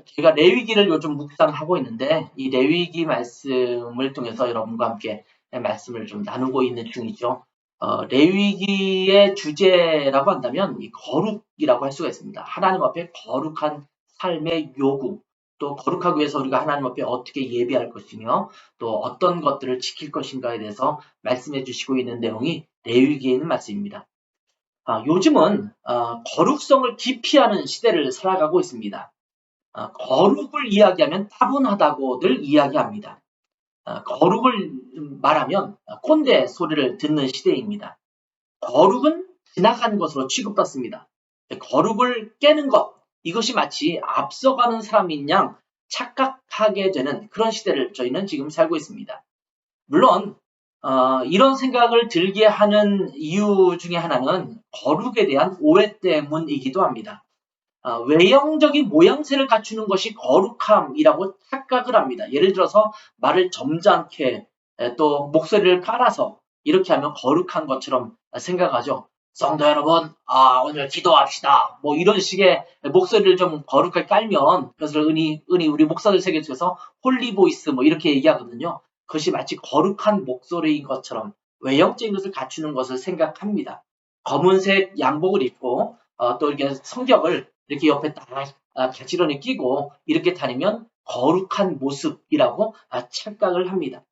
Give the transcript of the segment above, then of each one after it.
제가 레위기를 요즘 묵상하고 있는데 이 레위기 말씀을 통해서 여러분과 함께 말씀을 좀 나누고 있는 중이죠. 레위기의 주제라고 한다면 이 거룩이라고 할 수가 있습니다. 하나님 앞에 거룩한 삶의 요구, 또 거룩하기 위해서 우리가 하나님 앞에 어떻게 예배할 것이며 또 어떤 것들을 지킬 것인가에 대해서 말씀해 주시고 있는 내용이 레위기에 있는 말씀입니다. 요즘은 거룩성을 기피하는 시대를 살아가고 있습니다. 거룩을 이야기하면 따분하다고들 이야기합니다. 거룩을 말하면 꼰대 소리를 듣는 시대입니다. 거룩은 지나간 것으로 취급받습니다. 거룩을 깨는 것, 이것이 마치 앞서가는 사람인 양 착각하게 되는 그런 시대를 저희는 지금 살고 있습니다. 물론 이런 생각을 들게 하는 이유 중에 하나는 거룩에 대한 오해 때문이기도 합니다. 외형적인 모양새를 갖추는 것이 거룩함이라고 착각을 합니다. 예를 들어서 말을 점잖게 또 목소리를 깔아서 이렇게 하면 거룩한 것처럼 생각하죠. 성도 여러분, 오늘 기도합시다. 뭐 이런 식의 목소리를 좀 거룩하게 깔면 그것을 은히 우리 목사들 세계에서 홀리보이스 뭐 이렇게 얘기하거든요. 그것이 마치 거룩한 목소리인 것처럼 외형적인 것을 갖추는 것을 생각합니다. 검은색 양복을 입고 또 이렇게 성경을 이렇게 옆에 딱 가지런히 끼고 이렇게 다니면 거룩한 모습이라고 착각을 합니다.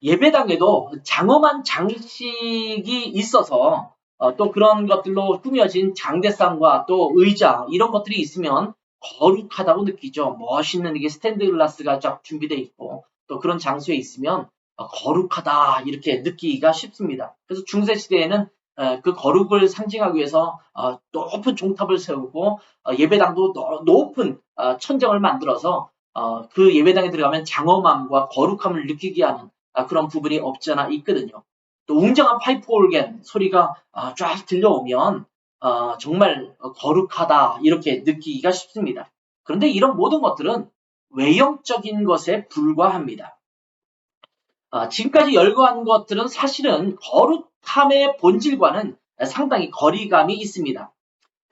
예배당에도 장엄한 장식이 있어서 또 그런 것들로 꾸며진 장대상과 또 의자 이런 것들이 있으면 거룩하다고 느끼죠. 멋있는 이게 스탠드 글라스가 쫙 준비되어 있고 또 그런 장소에 있으면 거룩하다 이렇게 느끼기가 쉽습니다. 그래서 중세 시대에는 그 거룩을 상징하기 위해서 높은 종탑을 세우고 예배당도 높은 천정을 만들어서 그 예배당에 들어가면 장엄함과 거룩함을 느끼게 하는 그런 부분이 없지 않아 있거든요. 또 웅장한 파이프 오르겐 소리가 쫙 들려오면 정말 거룩하다 이렇게 느끼기가 쉽습니다. 그런데 이런 모든 것들은 외형적인 것에 불과합니다. 지금까지 열거한 것들은 사실은 거룩함의 본질과는 상당히 거리감이 있습니다.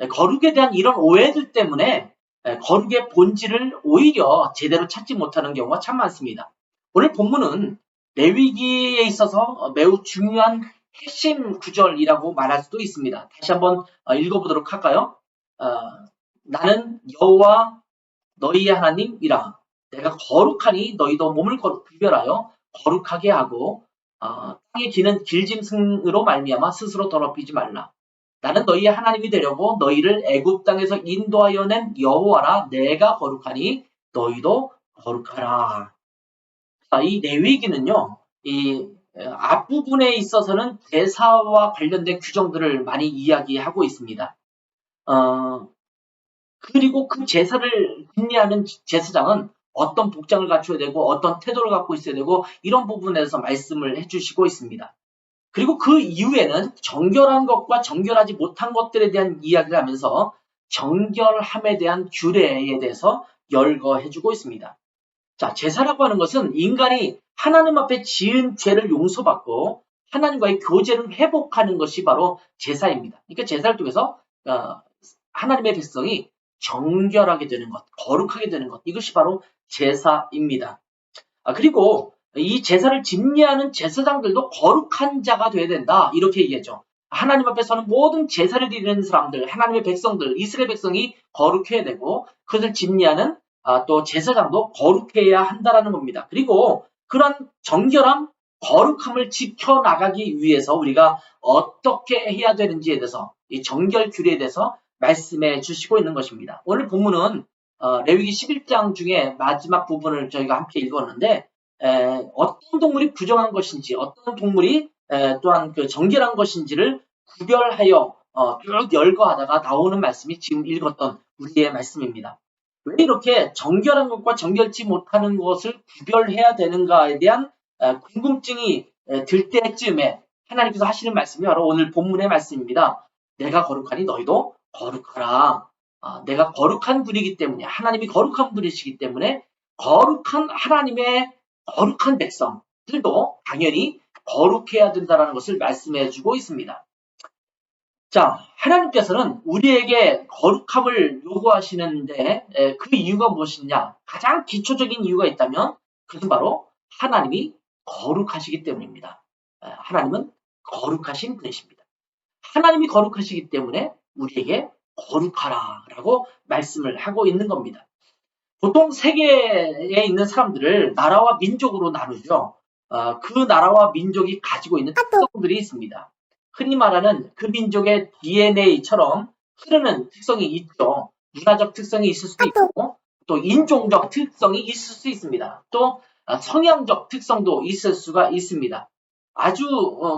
거룩에 대한 이런 오해들 때문에 거룩의 본질을 오히려 제대로 찾지 못하는 경우가 참 많습니다. 오늘 본문은 레위기에 있어서 매우 중요한 핵심 구절이라고 말할 수도 있습니다. 다시 한번 읽어보도록 할까요? 나는 여호와 너희의 하나님이라. 내가 거룩하니 너희도 몸을 구별하여 거룩하게 하고 땅에 기는 길짐승으로 말미암아 스스로 더럽히지 말라. 나는 너희의 하나님이 되려고 너희를 애굽 땅에서 인도하여 낸 여호와라. 내가 거룩하니 너희도 거룩하라. 이 레위기는요, 이 앞부분에 있어서는 제사와 관련된 규정들을 많이 이야기하고 있습니다. 그리고 그 제사를 준비하는 제사장은 어떤 복장을 갖춰야 되고 어떤 태도를 갖고 있어야 되고 이런 부분에서 말씀을 해주시고 있습니다. 그리고 그 이후에는 정결한 것과 정결하지 못한 것들에 대한 이야기를 하면서 정결함에 대한 규례에 대해서 열거해주고 있습니다. 자, 제사라고 하는 것은 인간이 하나님 앞에 지은 죄를 용서받고 하나님과의 교제를 회복하는 것이 바로 제사입니다. 그러니까 제사를 통해서 하나님의 백성이 정결하게 되는 것, 거룩하게 되는 것, 이것이 바로 제사입니다. 그리고 이 제사를 집례하는 제사장들도 거룩한 자가 되어야 된다, 이렇게 얘기하죠. 하나님 앞에서는 모든 제사를 드리는 사람들, 하나님의 백성들, 이스라엘 백성이 거룩해야 되고 그것을 집례하는 또 제사장도 거룩해야 한다라는 겁니다. 그리고 그런 정결함, 거룩함을 지켜나가기 위해서 우리가 어떻게 해야 되는지에 대해서 이 정결 규례에 대해서 말씀해 주시고 있는 것입니다. 오늘 본문은 레위기 11장 중에 마지막 부분을 저희가 함께 읽었는데 어떤 동물이 부정한 것인지 어떤 동물이 또한 그 정결한 것인지를 구별하여 쭉 열거하다가 나오는 말씀이 지금 읽었던 우리의 말씀입니다. 왜 이렇게 정결한 것과 정결치 못하는 것을 구별해야 되는가에 대한 궁금증이 들 때쯤에 하나님께서 하시는 말씀이 바로 오늘 본문의 말씀입니다. 내가 거룩하니 너희도 거룩하라. 내가 거룩한 분이기 때문에 하나님이 거룩한 분이시기 때문에 거룩한 하나님의 거룩한 백성들도 당연히 거룩해야 된다는 것을 말씀해 주고 있습니다. 자, 하나님께서는 우리에게 거룩함을 요구하시는데 그 이유가 무엇이냐? 가장 기초적인 이유가 있다면 그것은 바로 하나님이 거룩하시기 때문입니다. 하나님은 거룩하신 분이십니다. 하나님이 거룩하시기 때문에 우리에게 거룩하라라고 말씀을 하고 있는 겁니다. 보통 세계에 있는 사람들을 나라와 민족으로 나누죠. 그 나라와 민족이 가지고 있는 특성들이 있습니다. 흔히 말하는 그 민족의 DNA처럼 흐르는 특성이 있죠. 문화적 특성이 있을 수도 있고 또 인종적 특성이 있을 수 있습니다. 또 성향적 특성도 있을 수가 있습니다.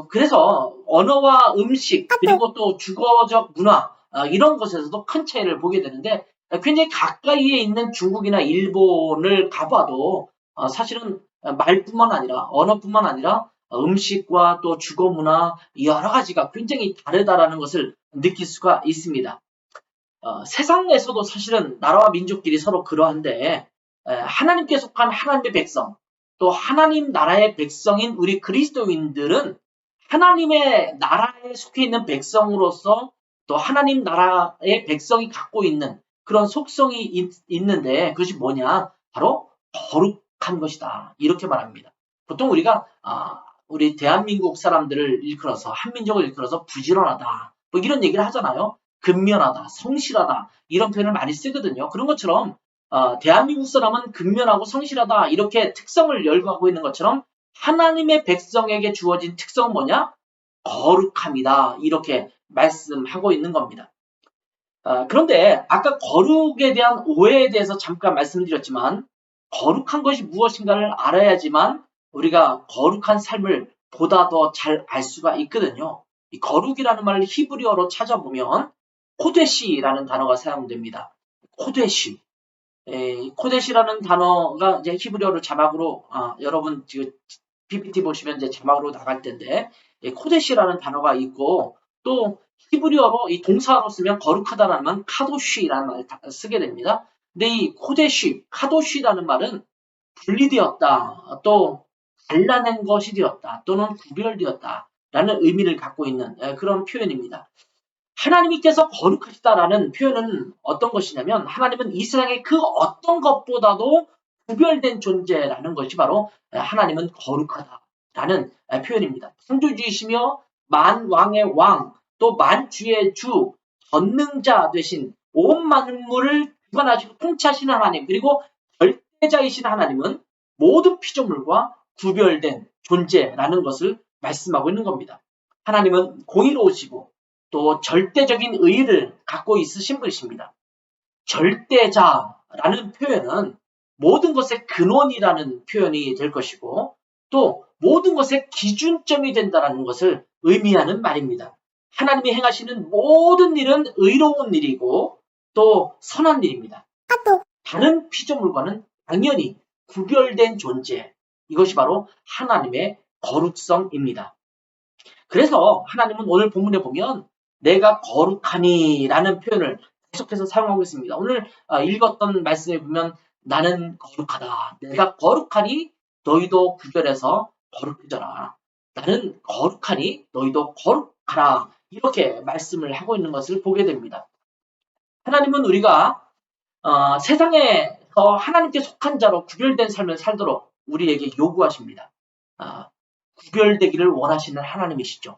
그래서 언어와 음식 그리고 또 주거적 문화 이런 것에서도 큰 차이를 보게 되는데 굉장히 가까이에 있는 중국이나 일본을 가봐도 사실은 말뿐만 아니라 언어뿐만 아니라 음식과 또 주거 문화 여러 가지가 굉장히 다르다라는 것을 느낄 수가 있습니다. 세상에서도 사실은 나라와 민족끼리 서로 그러한데 하나님께 속한 하나님의 백성 또 하나님 나라의 백성인 우리 그리스도인들은 하나님의 나라에 속해 있는 백성으로서 또 하나님 나라의 백성이 갖고 있는 그런 속성이 있는데 그것이 뭐냐? 바로 거룩한 것이다. 이렇게 말합니다. 보통 우리가 우리 대한민국 사람들을 일컬어서 한민족을 일컬어서 부지런하다. 뭐 이런 얘기를 하잖아요. 근면하다, 성실하다 이런 표현을 많이 쓰거든요. 그런 것처럼 대한민국 사람은 근면하고 성실하다 이렇게 특성을 열거하고 있는 것처럼 하나님의 백성에게 주어진 특성은 뭐냐? 거룩함이다. 이렇게 말씀하고 있는 겁니다. 그런데 아까 거룩에 대한 오해에 대해서 잠깐 말씀드렸지만 거룩한 것이 무엇인가를 알아야지만 우리가 거룩한 삶을 보다 더 잘 알 수가 있거든요. 이 거룩이라는 말을 히브리어로 찾아보면 코데시라는 단어가 사용됩니다. 코데시. 코데시라는 단어가 이제 히브리어로 자막으로 여러분 지금 PPT 보시면 이제 자막으로 나갈 텐데 코데시라는 단어가 있고 또 히브리어로 이 동사로 쓰면 거룩하다라는 말은 카도쉬라는 말을 쓰게 됩니다. 근데 이 코데시, 카도쉬라는 말은 분리되었다, 또 갈라낸 것이 되었다, 또는 구별되었다 라는 의미를 갖고 있는 그런 표현입니다. 하나님께서 거룩하시다라는 표현은 어떤 것이냐면 하나님은 이 세상의 그 어떤 것보다도 구별된 존재라는 것이 바로 하나님은 거룩하다라는 표현입니다. 창조주이시며 만왕의 왕, 또 만주의 주, 전능자 되신 온 만물을 주관하시고 통치하시는 하나님, 그리고 절대자이신 하나님은 모든 피조물과 구별된 존재라는 것을 말씀하고 있는 겁니다. 하나님은 공의로우시고 또 절대적인 의의를 갖고 있으신 분이십니다. 절대자라는 표현은 모든 것의 근원이라는 표현이 될 것이고 또 모든 것의 기준점이 된다는 것을 의미하는 말입니다. 하나님이 행하시는 모든 일은 의로운 일이고 또 선한 일입니다. 다른 피조물과는 당연히 구별된 존재, 이것이 바로 하나님의 거룩성입니다. 그래서 하나님은 오늘 본문에 보면 내가 거룩하니 라는 표현을 계속해서 사용하고 있습니다. 오늘 읽었던 말씀에 보면 나는 거룩하다. 내가 거룩하니 너희도 구별해서 거룩해져라. 나는 거룩하니 너희도 거룩하라. 이렇게 말씀을 하고 있는 것을 보게 됩니다. 하나님은 우리가 세상에서 하나님께 속한 자로 구별된 삶을 살도록 우리에게 요구하십니다. 구별되기를 원하시는 하나님이시죠.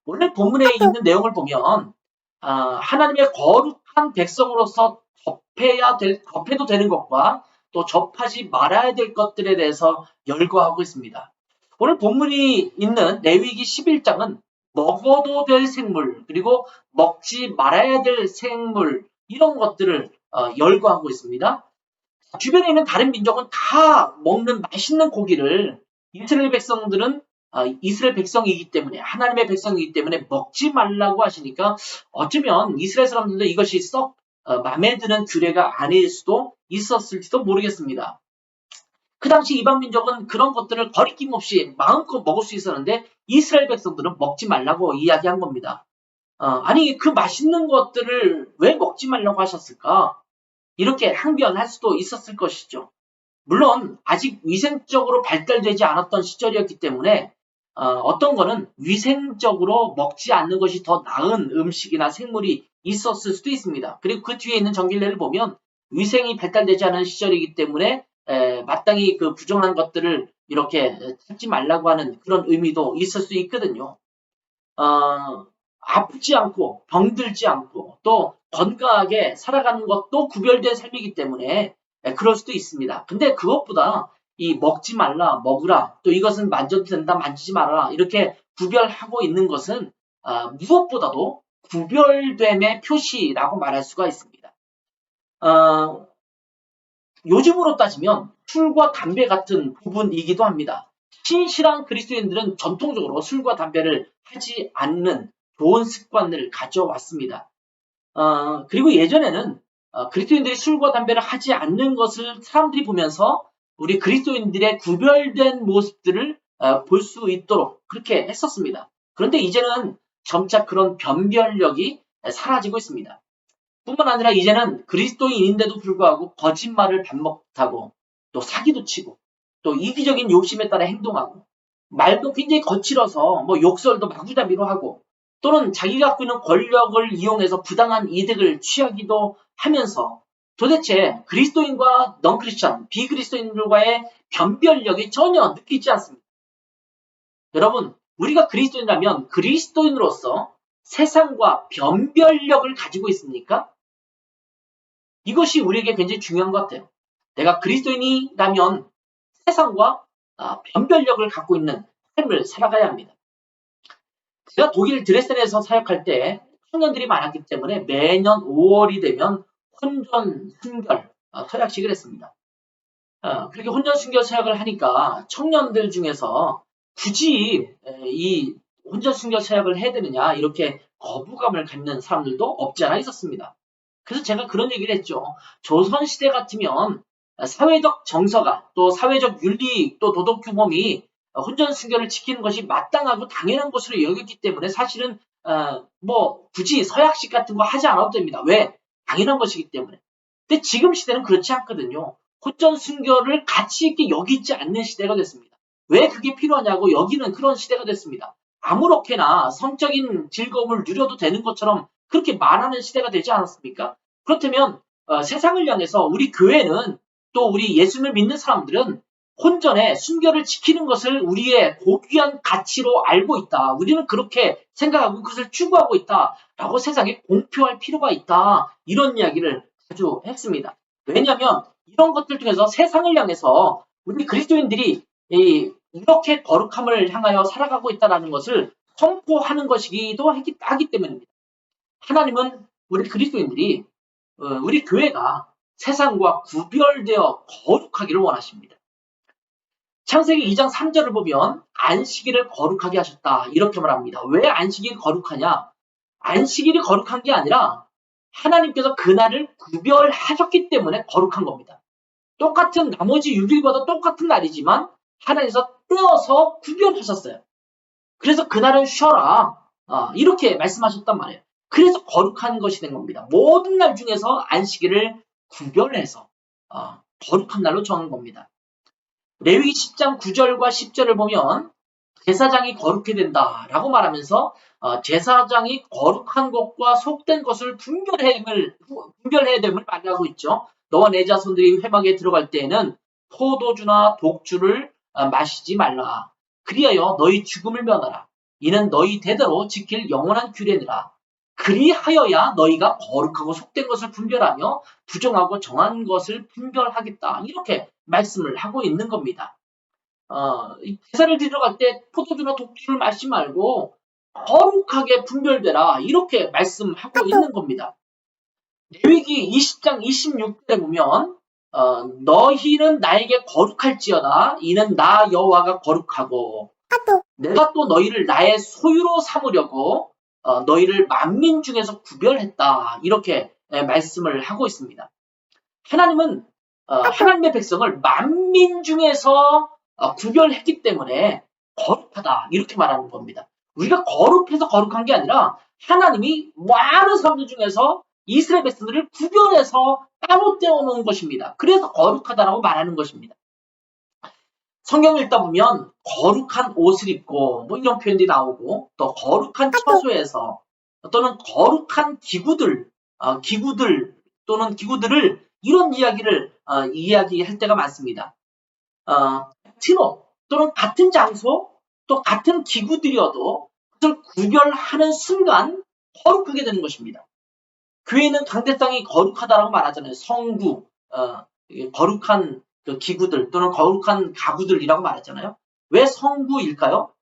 오늘 본문에 있는 내용을 보면 하나님의 거룩한 백성으로서 접해도 되는 것과 또 접하지 말아야 될 것들에 대해서 열거하고 있습니다. 오늘 본문이 있는 레위기 11장은 먹어도 될 생물 그리고 먹지 말아야 될 생물 이런 것들을 열거하고 있습니다. 주변에 있는 다른 민족은 다 먹는 맛있는 고기를 이스라엘 백성들은 이스라엘 백성이기 때문에 하나님의 백성이기 때문에 먹지 말라고 하시니까 어쩌면 이스라엘 사람들도 이것이 썩 마음에 드는 규례가 아닐 수도 있었을지도 모르겠습니다. 그 당시 이방 민족은 그런 것들을 거리낌 없이 마음껏 먹을 수 있었는데 이스라엘 백성들은 먹지 말라고 이야기한 겁니다. 아니 그 맛있는 것들을 왜 먹지 말라고 하셨을까? 이렇게 항변할 수도 있었을 것이죠. 물론 아직 위생적으로 발달되지 않았던 시절이었기 때문에 어떤 거는 위생적으로 먹지 않는 것이 더 나은 음식이나 생물이 있었을 수도 있습니다. 그리고 그 뒤에 있는 전길래를 보면 위생이 발달되지 않은 시절이기 때문에 마땅히 그 부정한 것들을 이렇게 찾지 말라고 하는 그런 의미도 있을 수 있거든요. 아프지 않고 병들지 않고 또 건강하게 살아가는 것도 구별된 삶이기 때문에 그럴 수도 있습니다. 근데 그것보다 이 먹지 말라, 먹으라, 또 이것은 만져도 된다, 만지지 말아라 이렇게 구별하고 있는 것은 무엇보다도 구별됨의 표시라고 말할 수가 있습니다. 요즘으로 따지면 술과 담배 같은 부분이기도 합니다. 신실한 그리스도인들은 전통적으로 술과 담배를 하지 않는 좋은 습관을 가져왔습니다. 그리고 예전에는 그리스도인들이 술과 담배를 하지 않는 것을 사람들이 보면서 우리 그리스도인들의 구별된 모습들을 볼 수 있도록 그렇게 했었습니다. 그런데 이제는 점차 그런 변별력이 사라지고 있습니다. 뿐만 아니라 이제는 그리스도인인데도 불구하고 거짓말을 반복하고 또 사기도 치고 또 이기적인 욕심에 따라 행동하고 말도 굉장히 거칠어서 뭐 욕설도 마구잡이로 하고 또는 자기가 갖고 있는 권력을 이용해서 부당한 이득을 취하기도 하면서 도대체 그리스도인과 넌크리스천, 비그리스도인들과의 변별력이 전혀 느끼지 않습니다. 여러분, 우리가 그리스도인이라면 그리스도인으로서 세상과 변별력을 가지고 있습니까? 이것이 우리에게 굉장히 중요한 것 같아요. 내가 그리스도인이라면 세상과 변별력을 갖고 있는 삶을 살아가야 합니다. 제가 독일 드레스덴에서 사역할 때 청년들이 많았기 때문에 매년 5월이 되면 혼전 순결 서약식을 했습니다. 그렇게 혼전 순결 서약을 하니까 청년들 중에서 굳이 이 혼전 순결 서약을 해야 되느냐 이렇게 거부감을 갖는 사람들도 없지 않아 있었습니다. 그래서 제가 그런 얘기를 했죠. 조선시대 같으면 사회적 정서가 또 사회적 윤리 또 도덕 규범이 혼전 순결을 지키는 것이 마땅하고 당연한 것으로 여겼기 때문에 사실은 뭐 굳이 서약식 같은 거 하지 않아도 됩니다. 왜? 당연한 것이기 때문에. 근데 지금 시대는 그렇지 않거든요. 혼전 순결을 가치 있게 여기지 않는 시대가 됐습니다. 왜 그게 필요하냐고 여기는 그런 시대가 됐습니다. 아무렇게나 성적인 즐거움을 누려도 되는 것처럼 그렇게 말하는 시대가 되지 않았습니까? 그렇다면 세상을 향해서 우리 교회는 또 우리 예수님을 믿는 사람들은 혼전의 순결을 지키는 것을 우리의 고귀한 가치로 알고 있다. 우리는 그렇게 생각하고 그것을 추구하고 있다라고 세상에 공표할 필요가 있다. 이런 이야기를 자주 했습니다. 왜냐하면 이런 것들 중에서 세상을 향해서 우리 그리스도인들이 이렇게 거룩함을 향하여 살아가고 있다는 것을 선포하는 것이기도 하기 때문입니다. 하나님은 우리 그리스도인들이 우리 교회가 세상과 구별되어 거룩하기를 원하십니다. 창세기 2장 3절을 보면 안식일을 거룩하게 하셨다 이렇게 말합니다. 왜 안식일이 거룩하냐? 안식일이 거룩한 게 아니라 하나님께서 그날을 구별하셨기 때문에 거룩한 겁니다. 똑같은 나머지 6일과도 똑같은 날이지만 하나님께서 떼어서 구별하셨어요. 그래서 그날은 쉬어라 이렇게 말씀하셨단 말이에요. 그래서 거룩한 것이 된 겁니다. 모든 날 중에서 안식일을 구별해서 거룩한 날로 정한 겁니다. 레위기 10장 9절과 10절을 보면 제사장이 거룩해야 된다라고 말하면서 제사장이 거룩한 것과 속된 것을 분별해야 됨을 말하고 있죠. 너와 내 자손들이 회막에 들어갈 때에는 포도주나 독주를 마시지 말라. 그리하여 너희 죽음을 면하라. 이는 너희 대대로 지킬 영원한 규례니라. 그리하여야 너희가 거룩하고 속된 것을 분별하며 부정하고 정한 것을 분별하겠다. 이렇게 말씀을 하고 있는 겁니다. 제사를 드리러 갈 때 포도주나 독주를 마시지 말고 거룩하게 분별되라. 이렇게 말씀하고 있는 겁니다. 레위기 20장 26절에 보면 너희는 나에게 거룩할지어다. 이는 나 여호와가 거룩하고 내가 또 너희를 나의 소유로 삼으려고 너희를 만민 중에서 구별했다. 이렇게 말씀을 하고 있습니다. 하나님은 하나님의 백성을 만민 중에서 구별했기 때문에 거룩하다. 이렇게 말하는 겁니다. 우리가 거룩해서 거룩한 게 아니라 하나님이 많은 사람들 중에서 이스라엘 백성들을 구별해서 따로 떼어놓은 것입니다. 그래서 거룩하다라고 말하는 것입니다. 성경 읽다 보면 거룩한 옷을 입고 뭐 이런 표현들이 나오고 또 거룩한 처소에서 또는 거룩한 기구들 또는 기구들을 이런 이야기를 이야기할 때가 많습니다. 같은 옷 또는 같은 장소 또 같은 기구들이어도 그것을 구별하는 순간 거룩하게 되는 것입니다. 교회는 강대상이 거룩하다라고 말하잖아요. 성구, 거룩한 그 기구들 또는 거룩한 가구들이라고 말했잖아요. 왜 성구일까요?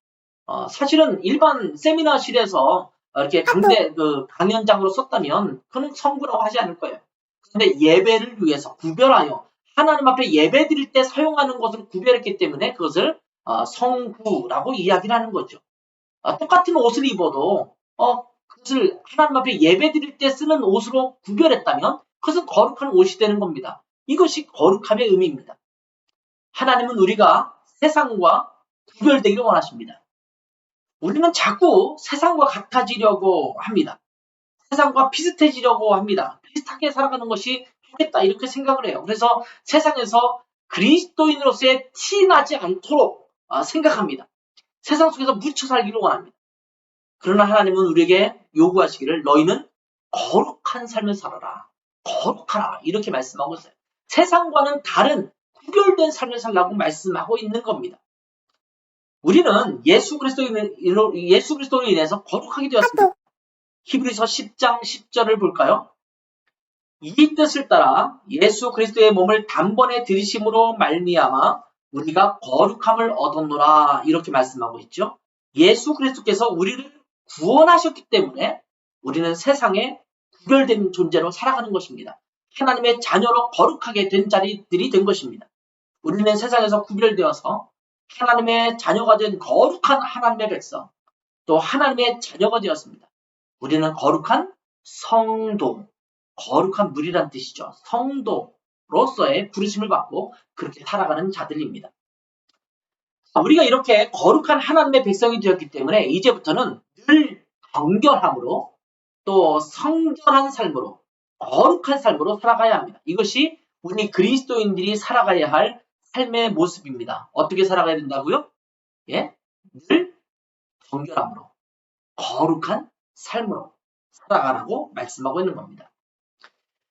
사실은 일반 세미나실에서 이렇게 강연장으로 썼다면 그는 성구라고 하지 않을 거예요. 그런데 예배를 위해서 구별하여 하나님 앞에 예배 드릴 때 사용하는 것을 구별했기 때문에 그것을 성구라고 이야기를 하는 거죠. 똑같은 옷을 입어도 그것을 하나님 앞에 예배 드릴 때 쓰는 옷으로 구별했다면 그것은 거룩한 옷이 되는 겁니다. 이것이 거룩함의 의미입니다. 하나님은 우리가 세상과 구별되기를 원하십니다. 우리는 자꾸 세상과 같아지려고 합니다. 세상과 비슷해지려고 합니다. 비슷하게 살아가는 것이 좋겠다 이렇게 생각을 해요. 그래서 세상에서 그리스도인으로서의 티 나지 않도록 생각합니다. 세상 속에서 묻혀 살기를 원합니다. 그러나 하나님은 우리에게 요구하시기를 너희는 거룩한 삶을 살아라. 거룩하라. 이렇게 말씀하고 있어요. 세상과는 다른 구별된 삶을 살라고 말씀하고 있는 겁니다. 우리는 예수 그리스도로 인해서 거룩하게 되었습니다. 히브리서 10장 10절을 볼까요? 이 뜻을 따라 예수 그리스도의 몸을 단번에 들이심으로 말미암아 우리가 거룩함을 얻었노라 이렇게 말씀하고 있죠. 예수 그리스도께서 우리를 구원하셨기 때문에 우리는 세상에 구별된 존재로 살아가는 것입니다. 하나님의 자녀로 거룩하게 된 자리들이 된 것입니다. 우리는 세상에서 구별되어서 하나님의 자녀가 된 거룩한 하나님의 백성, 또 하나님의 자녀가 되었습니다. 우리는 거룩한 성도, 거룩한 무리란 뜻이죠. 성도로서의 부르심을 받고 그렇게 살아가는 자들입니다. 우리가 이렇게 거룩한 하나님의 백성이 되었기 때문에 이제부터는 늘 정결함으로 또 성결한 삶으로 거룩한 삶으로 살아가야 합니다. 이것이 우리 그리스도인들이 살아가야 할 삶의 모습입니다. 어떻게 살아가야 된다고요? 늘 정결함으로 거룩한 삶으로 살아가라고 말씀하고 있는 겁니다.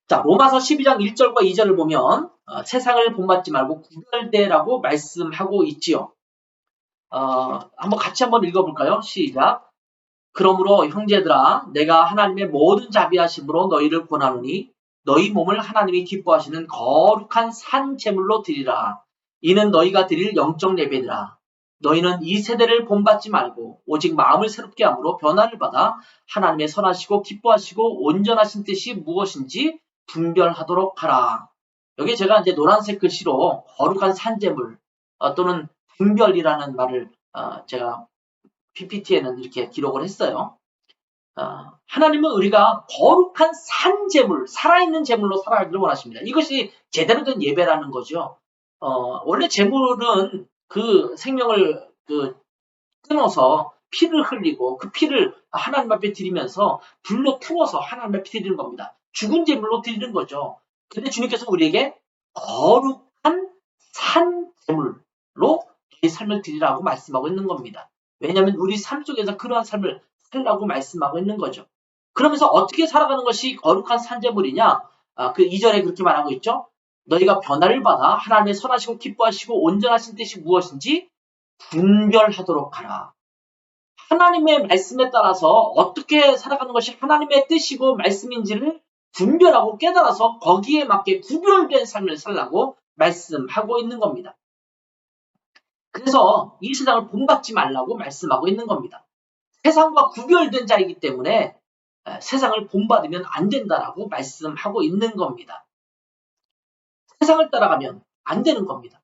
자, 로마서 12장 1절과 2절을 보면 세상을 본받지 말고 구별되라고 말씀하고 있지요. 같이 한번 읽어볼까요? 시작. 그러므로 형제들아 내가 하나님의 모든 자비하심으로 너희를 권하노니 너희 몸을 하나님이 기뻐하시는 거룩한 산 제물로 드리라. 이는 너희가 드릴 영적 예배니라. 너희는 이 세대를 본받지 말고 오직 마음을 새롭게 함으로 변화를 받아 하나님의 선하시고 기뻐하시고 온전하신 뜻이 무엇인지 분별하도록 하라. 여기 제가 이제 노란색 글씨로 거룩한 산제물 또는 분별이라는 말을 제가 PPT에는 이렇게 기록을 했어요. 하나님은 우리가 거룩한 산제물, 살아있는 제물로 살아가기를 원하십니다. 이것이 제대로 된 예배라는 거죠. 원래 제물은 그 생명을 끊어서 피를 흘리고 그 피를 하나님 앞에 드리면서 불로 태워서 하나님 앞에 드리는 겁니다. 죽은 제물로 드리는 거죠. 근데 주님께서 우리에게 거룩한 산 제물로 이 삶을 드리라고 말씀하고 있는 겁니다. 왜냐하면 우리 삶 속에서 그러한 삶을 살라고 말씀하고 있는 거죠. 그러면서 어떻게 살아가는 것이 거룩한 산 제물이냐? 그 2절에 그렇게 말하고 있죠. 너희가 변화를 받아 하나님의 선하시고 기뻐하시고 온전하신 뜻이 무엇인지 분별하도록 하라. 하나님의 말씀에 따라서 어떻게 살아가는 것이 하나님의 뜻이고 말씀인지를 분별하고 깨달아서 거기에 맞게 구별된 삶을 살라고 말씀하고 있는 겁니다. 그래서 이 세상을 본받지 말라고 말씀하고 있는 겁니다. 세상과 구별된 자이기 때문에 세상을 본받으면 안 된다라고 말씀하고 있는 겁니다. 세상을 따라가면 안 되는 겁니다.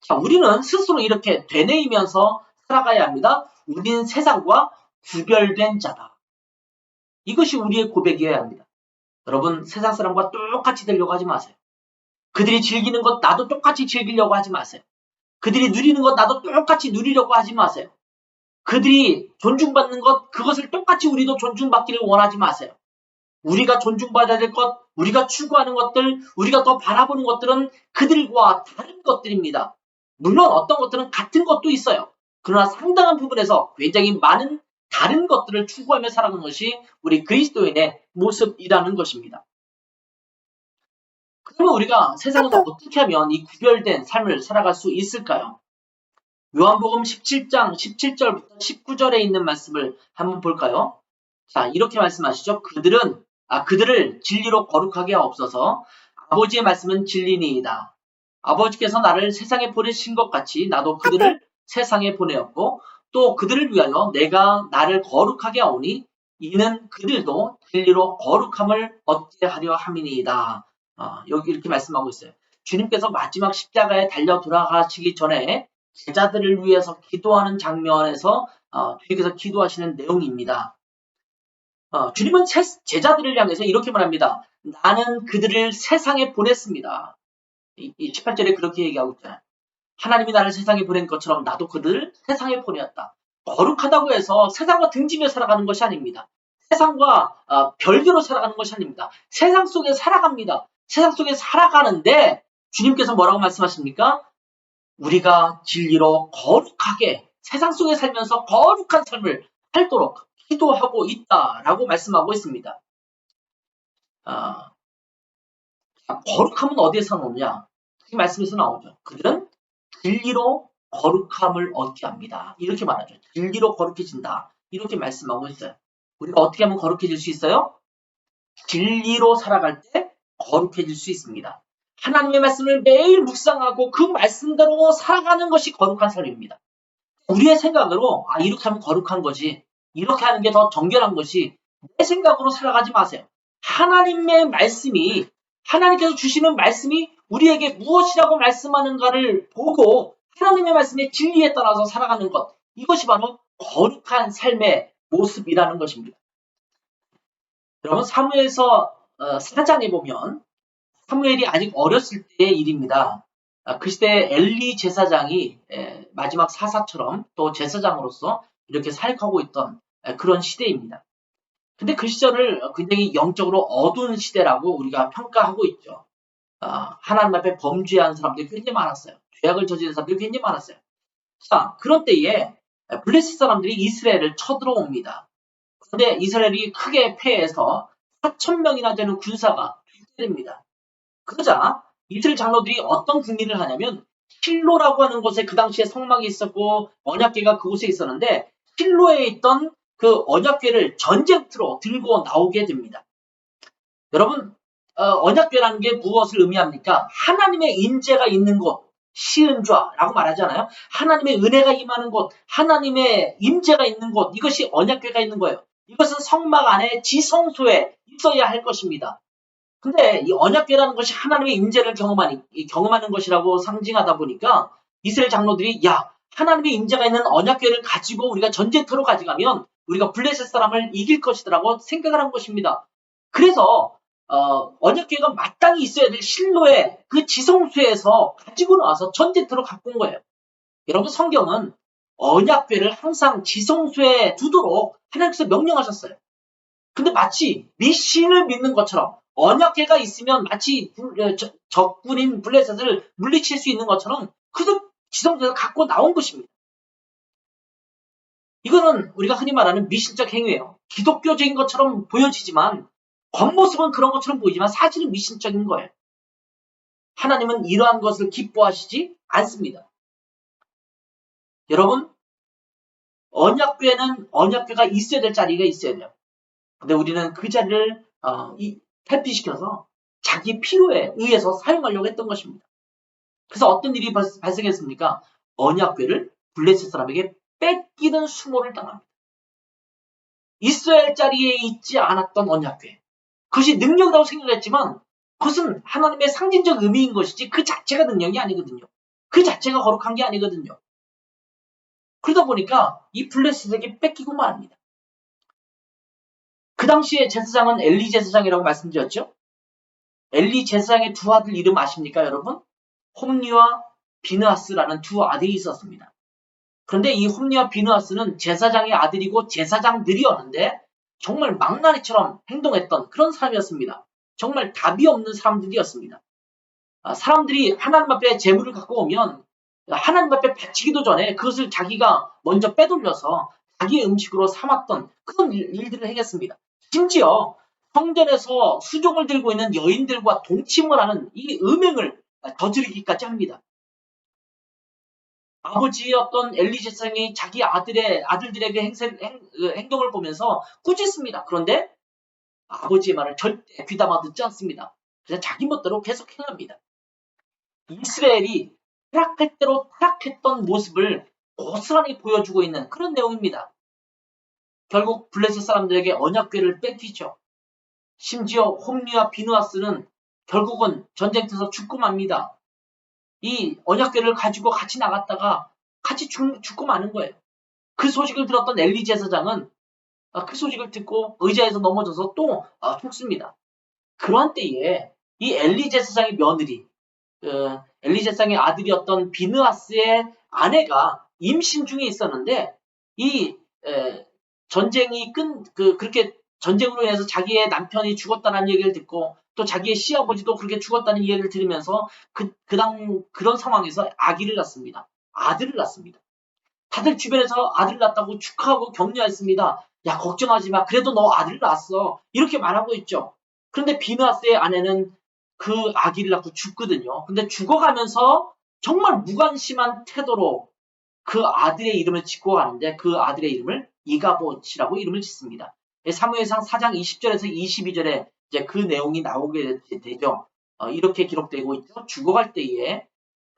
자, 우리는 스스로 이렇게 되뇌이면서 살아가야 합니다. 우리는 세상과 구별된 자다. 이것이 우리의 고백이어야 합니다. 여러분, 세상 사람과 똑같이 되려고 하지 마세요. 그들이 즐기는 것 나도 똑같이 즐기려고 하지 마세요. 그들이 누리는 것 나도 똑같이 누리려고 하지 마세요. 그들이 존중받는 것 그것을 똑같이 우리도 존중받기를 원하지 마세요. 우리가 존중받아야 될 것, 우리가 추구하는 것들, 우리가 더 바라보는 것들은 그들과 다른 것들입니다. 물론 어떤 것들은 같은 것도 있어요. 그러나 상당한 부분에서 굉장히 많은 다른 것들을 추구하며 살아가는 것이 우리 그리스도인의 모습이라는 것입니다. 그러면 우리가 세상에서 어떻게 하면 이 구별된 삶을 살아갈 수 있을까요? 요한복음 17장 17절부터 19절에 있는 말씀을 한번 볼까요? 자, 이렇게 말씀하시죠. 그들을 진리로 거룩하게 하옵소서. 아버지의 말씀은 진리니이다. 아버지께서 나를 세상에 보내신 것 같이 나도 그들을 세상에 보내었고 또 그들을 위하여 내가 나를 거룩하게 하오니 이는 그들도 진리로 거룩함을 얻게 하려 함이니이다. 여기 이렇게 말씀하고 있어요. 주님께서 마지막 십자가에 달려 돌아가시기 전에 제자들을 위해서 기도하는 장면에서 주님께서 기도하시는 내용입니다. 주님은 제자들을 향해서 이렇게 말합니다. 나는 그들을 세상에 보냈습니다. 이 18절에 그렇게 얘기하고 있잖아요. 하나님이 나를 세상에 보낸 것처럼 나도 그들을 세상에 보내었다. 거룩하다고 해서 세상과 등지며 살아가는 것이 아닙니다. 세상과 별개로 살아가는 것이 아닙니다. 세상 속에 살아갑니다. 세상 속에 살아가는데 주님께서 뭐라고 말씀하십니까? 우리가 진리로 거룩하게 세상 속에 살면서 거룩한 삶을 살도록 기도하고 있다라고 말씀하고 있습니다. 거룩함은 어디에서 나오냐? 이 말씀에서 나오죠. 그들은 진리로 거룩함을 얻게 합니다. 이렇게 말하죠. 진리로 거룩해진다. 이렇게 말씀하고 있어요. 우리가 어떻게 하면 거룩해질 수 있어요? 진리로 살아갈 때 거룩해질 수 있습니다. 하나님의 말씀을 매일 묵상하고 그 말씀대로 살아가는 것이 거룩한 삶입니다. 우리의 생각으로 이렇게 하면 거룩한 거지. 이렇게 하는 게 더 정결한 것이 내 생각으로 살아가지 마세요. 하나님의 말씀이 하나님께서 주시는 말씀이 우리에게 무엇이라고 말씀하는가를 보고 하나님의 말씀의 진리에 따라서 살아가는 것. 이것이 바로 거룩한 삶의 모습이라는 것입니다. 여러분 사무엘서 4장에 보면 사무엘이 아직 어렸을 때의 일입니다. 그 시대에 엘리 제사장이 마지막 사사처럼 또 제사장으로서 이렇게 사역하고 있던 그런 시대입니다. 근데 그 시절을 굉장히 영적으로 어두운 시대라고 우리가 평가하고 있죠. 하나님 앞에 범죄한 사람들이 굉장히 많았어요. 죄악을 저지른 사람들이 굉장히 많았어요. 자, 그런 때에 블레셋 사람들이 이스라엘을 쳐들어옵니다. 그런데 이스라엘이 크게 패해서 4,000명이나 되는 군사가 투입됩니다. 그러자 이스라엘 장로들이 어떤 궁리를 하냐면 실로라고 하는 곳에 그 당시에 성막이 있었고 언약궤가 그곳에 있었는데 실로에 있던 그 언약궤를 전쟁터로 들고 나오게 됩니다. 여러분 언약궤라는 게 무엇을 의미합니까? 하나님의 인재가 있는 곳, 시은좌라고 말하잖아요. 하나님의 은혜가 임하는 곳, 하나님의 임재가 있는 곳, 이것이 언약궤가 있는 거예요. 이것은 성막 안에 지성소에 있어야 할 것입니다. 근데 이 언약궤라는 것이 하나님의 임재를 경험하는 것이라고 상징하다 보니까 이스라엘 장로들이 하나님의 임재가 있는 언약궤를 가지고 우리가 전쟁터로 가져가면 우리가 블레셋 사람을 이길 것이라고 생각을 한 것입니다. 그래서 언약궤가 마땅히 있어야 될 실로의 그 지성소에서 가지고 나와서 전쟁터로 갖고 온 거예요. 여러분 성경은 언약궤를 항상 지성소에 두도록 하나님께서 명령하셨어요. 근데 마치 미신을 믿는 것처럼 언약궤가 있으면 마치 적군인 블레셋을 물리칠 수 있는 것처럼 그저 지성소에서 갖고 나온 것입니다. 이거는 우리가 흔히 말하는 미신적 행위예요. 기독교적인 것처럼 보여지지만 겉모습은 그런 것처럼 보이지만 사실은 미신적인 거예요. 하나님은 이러한 것을 기뻐하시지 않습니다. 여러분 언약궤는 언약궤가 있어야 될 자리가 있어야 돼요. 근데 우리는 그 자리를 탈피시켜서 자기 필요에 의해서 사용하려고 했던 것입니다. 그래서 어떤 일이 발생했습니까? 언약궤를 블레셋 사람에게 뺏기는 수모를 당합니다. 있어야 할 자리에 있지 않았던 언약궤. 그것이 능력이라고 생각했지만 그것은 하나님의 상징적 의미인 것이지 그 자체가 능력이 아니거든요. 그 자체가 거룩한 게 아니거든요. 그러다 보니까 이 블레셋에게 뺏기고 말합니다. 그 당시에 제사장은 엘리 제사장이라고 말씀드렸죠. 엘리 제사장의 두 아들 이름 아십니까 여러분? 홈리와 비느하스라는 두 아들이 있었습니다. 그런데 이 홈리와 비느하스는 제사장의 아들이고 제사장들이었는데 정말 망나니처럼 행동했던 그런 사람이었습니다. 정말 답이 없는 사람들이었습니다. 사람들이 하나님 앞에 재물을 갖고 오면 하나님 앞에 바치기도 전에 그것을 자기가 먼저 빼돌려서 자기의 음식으로 삼았던 그런 일들을 행했습니다. 심지어 성전에서 수종을 들고 있는 여인들과 동침을 하는 이 음행을 저지르기까지 합니다. 아버지였던 엘리제상이 자기 아들들에게 행동을 보면서 꾸짖습니다. 그런데 아버지의 말을 절대 귀담아 듣지 않습니다. 그래서 자기 멋대로 계속 행합니다. 이스라엘이 타락할 대로 타락했던 모습을 고스란히 보여주고 있는 그런 내용입니다. 결국 블레셋 사람들에게 언약궤를 뺏기죠. 심지어 홈리와 비누아스는 결국은 전쟁터에서 죽고 맙니다. 이 언약궤를 가지고 같이 나갔다가 같이 죽고 마는 거예요. 그 소식을 들었던 엘리 제사장은 그 소식을 듣고 의자에서 넘어져서 또 죽습니다. 그러한 때에 이 엘리 제사장의 며느리, 엘리 제사장의 아들이었던 비느하스의 아내가 임신 중에 있었는데 이 전쟁이 그렇게 전쟁으로 인해서 자기의 남편이 죽었다는 얘기를 듣고 또 자기의 시아버지도 그렇게 죽었다는 이야기를 들으면서 그런 상황에서 아기를 낳습니다. 아들을 낳습니다. 다들 주변에서 아들 낳았다고 축하하고 격려했습니다. 야, 걱정하지 마. 그래도 너 아들 낳았어. 이렇게 말하고 있죠. 그런데 비느하스의 아내는 그 아기를 낳고 죽거든요. 근데 죽어가면서 정말 무관심한 태도로 그 아들의 이름을 짓고 가는데 그 아들의 이름을 이가봇이라고 이름을 짓습니다. 사무엘상 4장 20절에서 22절에 이제 그 내용이 나오게 되죠. 이렇게 기록되고 있죠. 죽어갈 때에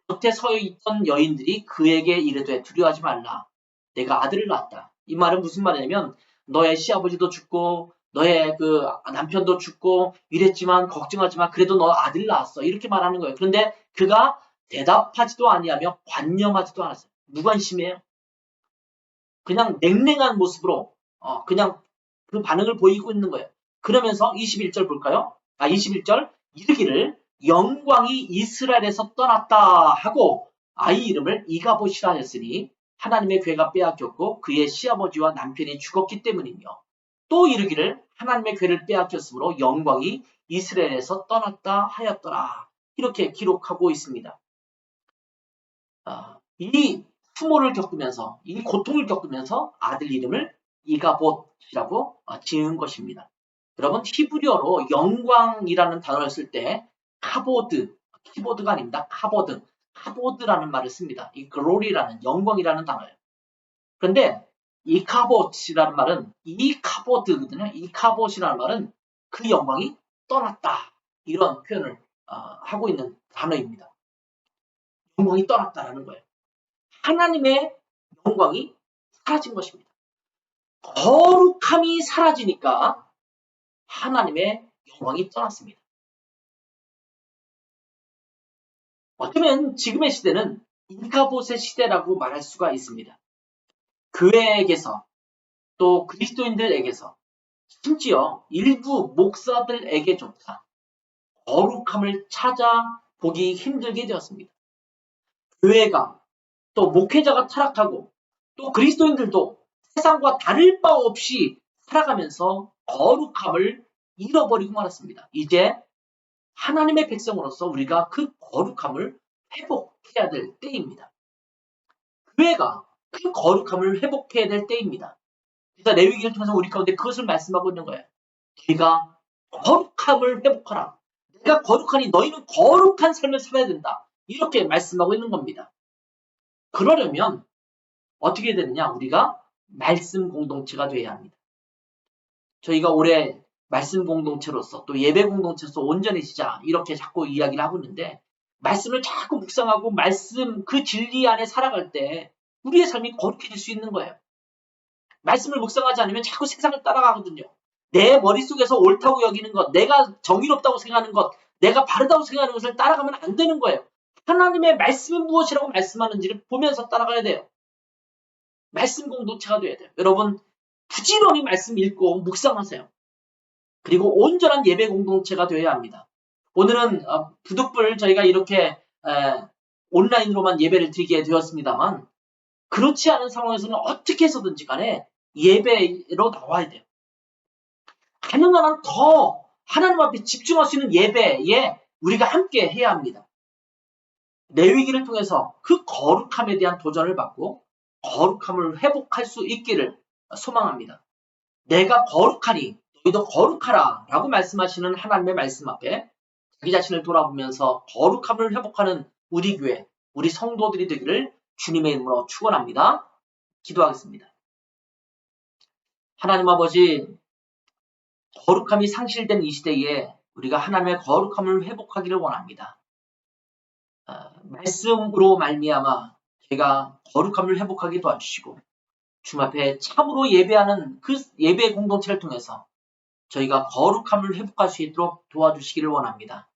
곁에 서 있던 여인들이 그에게 이르되 두려워하지 말라. 내가 아들을 낳았다. 이 말은 무슨 말이냐면 너의 시아버지도 죽고 너의 그 남편도 죽고 이랬지만 걱정하지 마. 그래도 너 아들 낳았어. 이렇게 말하는 거예요. 그런데 그가 대답하지도 아니하며 관념하지도 않았어요. 무관심해요. 그냥 냉랭한 모습으로 그냥 그 반응을 보이고 있는 거예요. 그러면서 21절 볼까요? 21절 이르기를 영광이 이스라엘에서 떠났다 하고 아이 이름을 이가봇이라 하였으니 하나님의 괴가 빼앗겼고 그의 시아버지와 남편이 죽었기 때문이며 또 이르기를 하나님의 괴를 빼앗겼으므로 영광이 이스라엘에서 떠났다 하였더라. 이렇게 기록하고 있습니다. 이 수모를 겪으면서 이 고통을 겪으면서 아들 이름을 이가봇이라고 지은 것입니다. 여러분 히브리어로 영광이라는 단어를 쓸 때 카보드, 키보드가 아닙니다. 카보드라는 말을 씁니다. 이 glory라는 영광이라는 단어예요. 그런데 이 카봇이라는 말은 이 카보드거든요. 이 카봇이라는 말은 그 영광이 떠났다 이런 표현을 하고 있는 단어입니다. 영광이 떠났다라는 거예요. 하나님의 영광이 사라진 것입니다. 거룩함이 사라지니까 하나님의 영광이 떠났습니다. 어쩌면 지금의 시대는 이가봇의 시대라고 말할 수가 있습니다. 교회에게서 또 그리스도인들에게서 심지어 일부 목사들에게조차 거룩함을 찾아보기 힘들게 되었습니다. 교회가 또 목회자가 타락하고 또 그리스도인들도 세상과 다를 바 없이 살아가면서 거룩함을 잃어버리고 말았습니다. 이제 하나님의 백성으로서 우리가 그 거룩함을 회복해야 될 때입니다. 교회가 그 거룩함을 회복해야 될 때입니다. 그래서 레위기를 통해서 우리 가운데 그것을 말씀하고 있는 거예요. 네가 거룩함을 회복하라. 내가 거룩하니 너희는 거룩한 삶을 살아야 된다. 이렇게 말씀하고 있는 겁니다. 그러려면 어떻게 되느냐? 우리가 말씀 공동체가 되어야 합니다. 저희가 올해 말씀 공동체로서 또 예배 공동체로서 온전해지자 이렇게 자꾸 이야기를 하고 있는데 말씀을 자꾸 묵상하고 말씀 그 진리 안에 살아갈 때 우리의 삶이 거룩해질 수 있는 거예요. 말씀을 묵상하지 않으면 자꾸 세상을 따라가거든요. 내 머릿속에서 옳다고 여기는 것, 내가 정의롭다고 생각하는 것, 내가 바르다고 생각하는 것을 따라가면 안 되는 거예요. 하나님의 말씀이 무엇이라고 말씀하는지를 보면서 따라가야 돼요. 말씀 공동체가 돼야 돼요. 여러분 부지런히 말씀 읽고 묵상하세요. 그리고 온전한 예배 공동체가 되어야 합니다. 오늘은 부득불 저희가 이렇게 온라인으로만 예배를 드리게 되었습니다만 그렇지 않은 상황에서는 어떻게 해서든지 간에 예배로 나와야 돼요. 가능한 한 더 하나님 앞에 집중할 수 있는 예배에 우리가 함께 해야 합니다. 레위기를 통해서 그 거룩함에 대한 도전을 받고 거룩함을 회복할 수 있기를 소망합니다. 내가 거룩하니 너희도 거룩하라 라고 말씀하시는 하나님의 말씀 앞에 자기 자신을 돌아보면서 거룩함을 회복하는 우리 교회, 우리 성도들이 되기를 주님의 이름으로 축원합니다. 기도하겠습니다. 하나님 아버지, 거룩함이 상실된 이 시대에 우리가 하나님의 거룩함을 회복하기를 원합니다. 말씀으로 말미암아 제가 거룩함을 회복하게 도와주시고 주님 앞에 참으로 예배하는 그 예배 공동체를 통해서 저희가 거룩함을 회복할 수 있도록 도와주시기를 원합니다.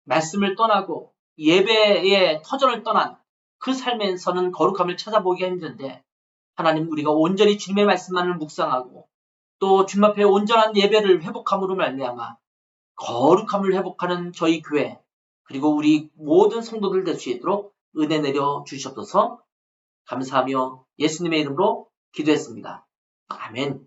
말씀을 떠나고 예배의 터전을 떠난 그 삶에서는 거룩함을 찾아보기가 힘든데 하나님 우리가 온전히 주님의 말씀만을 묵상하고 또 주님 앞에 온전한 예배를 회복함으로 말미암아 거룩함을 회복하는 저희 교회 그리고 우리 모든 성도들 될 수 있도록 은혜 내려 주시옵소서. 감사하며 예수님의 이름으로 기도했습니다. 아멘.